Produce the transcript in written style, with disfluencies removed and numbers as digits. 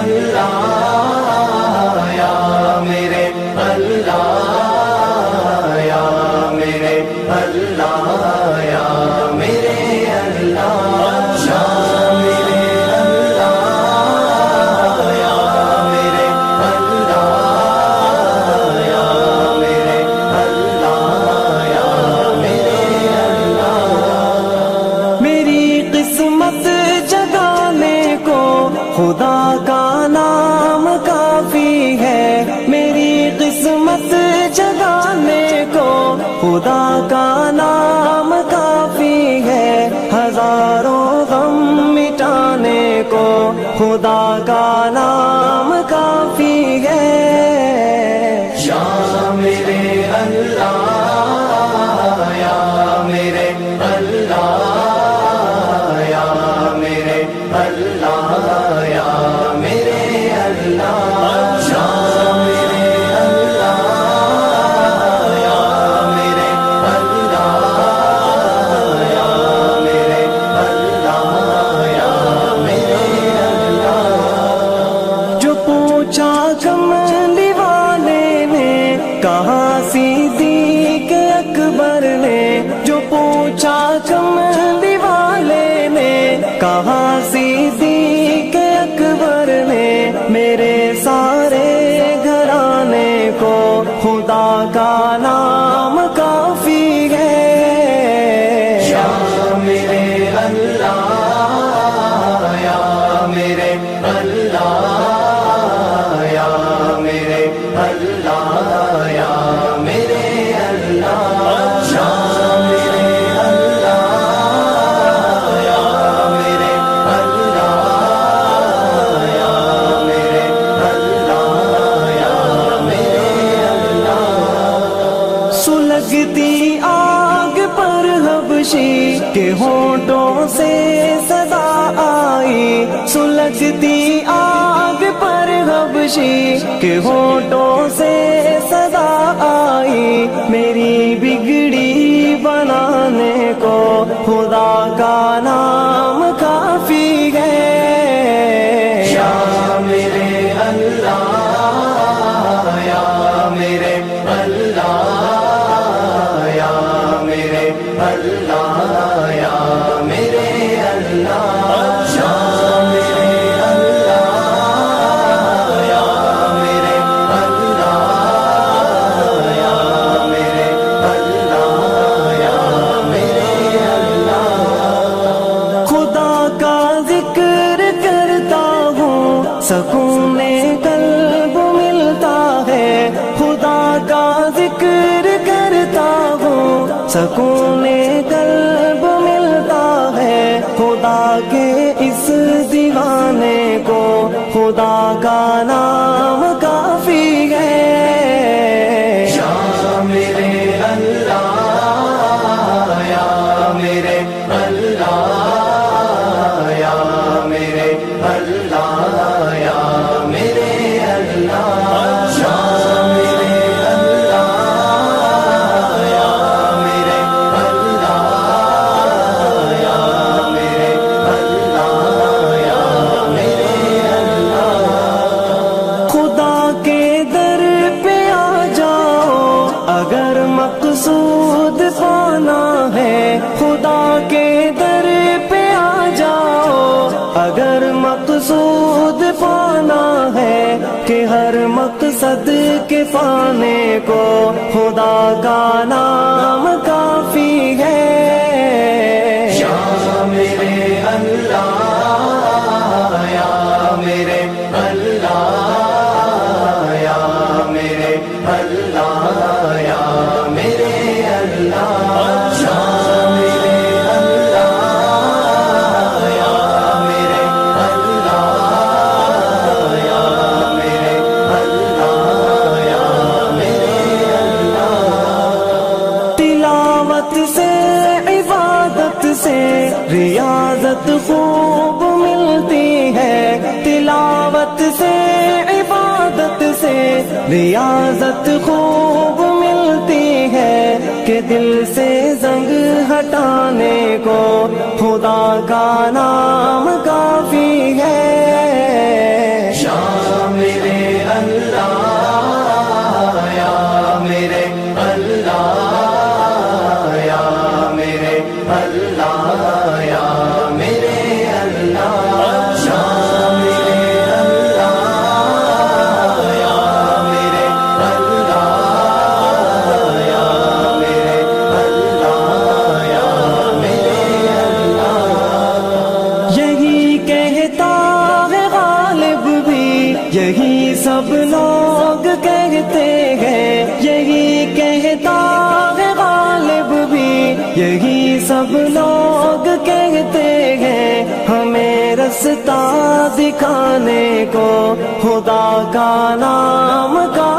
اللہ یا میرے اللہ یا میرے اللہ یا میرے اللہ یا میرے اللہ یا میرے اللہ یا میرے اللہ یا میرے اللہ میری قسمت جگانے کو خدا کا نام کافی ہے، میری قسمت جگانے کو خدا کا نام کافی ہے، ہزاروں غم مٹانے کو خدا کا نام کافی ہے۔ یا میرے اللہ یا میرے اللہ یا میرے اللہ یا میرے اللہ یا میرے اللہ یا میرے اللہ یا میرے اللہ یا میرے اللہ جو پوچھا کملی والے نے کہا صدیق اکبر نے، جو پوچھا کملی والے نے کہا صدیق اکبر نے، میرے سارے گھرانے کو خدا کا نام کافی ہے۔ یا میرے اللہ یا میرے اللہ یا میرے اللہ یا میرے اللہ یا میرے اللہ یا میرے اللہ یا میرے اللہ یا میرے اللہ سلگتی آگ پر حبشی کے ہونٹوں سے صدا آئی، سلگتی آگ پر حبشی کے ہونٹوں سے صدا آئی، میری بگڑی بنانے کو خدا کا نام کافی ہے۔ یا میرے اللہ یا میرے اللہ یا میرے اللہ یا میرے اللہ یا میرے اللہ یا میرے اللہ یا میرے اللہ یا میرے اللہ خدا کا ذکر کرتا ہوں سکون قلب ملتا ہے، خدا کا ذکر کرتا ہوں سکون قلب ملتا ہے، خدا کے اس دیوانے کو خدا کا نام کافی ہے۔ یا میرے اللہ یا میرے اللہ یا میرے اللہ یا میرے اللہ یا میرے اللہ یا میرے اللہ یا میرے اللہ یا میرے اللہ خدا کے در پہ آ جاؤ اگر مقصود پانا ہے، خدا کے در پہ آ جاؤ اگر مقصود پانا ہے، کہ ہر مقصد کے پانے کو خدا کا نام کافی ہے۔ یا میرے اللہ یا میرے اللہ یا میرے اللہ یا میرے اللہ یا میرے اللہ یا میرے اللہ یا میرے اللہ یا میرے اللہ تلاوت سے عبادت سے ریاضت خوب ملتی ہے، تلاوت سے عبادت سے ریاضت خوب ملتی ہے، کہ دل سے زنگ ہٹانے کو خدا کا نام کافی ہے۔ یا سب لوگ کہتے ہیں، یہی کہتا ہے غالب بھی، یہی سب لوگ کہتے ہیں، ہمیں رستہ دکھانے کو خدا کا نام کا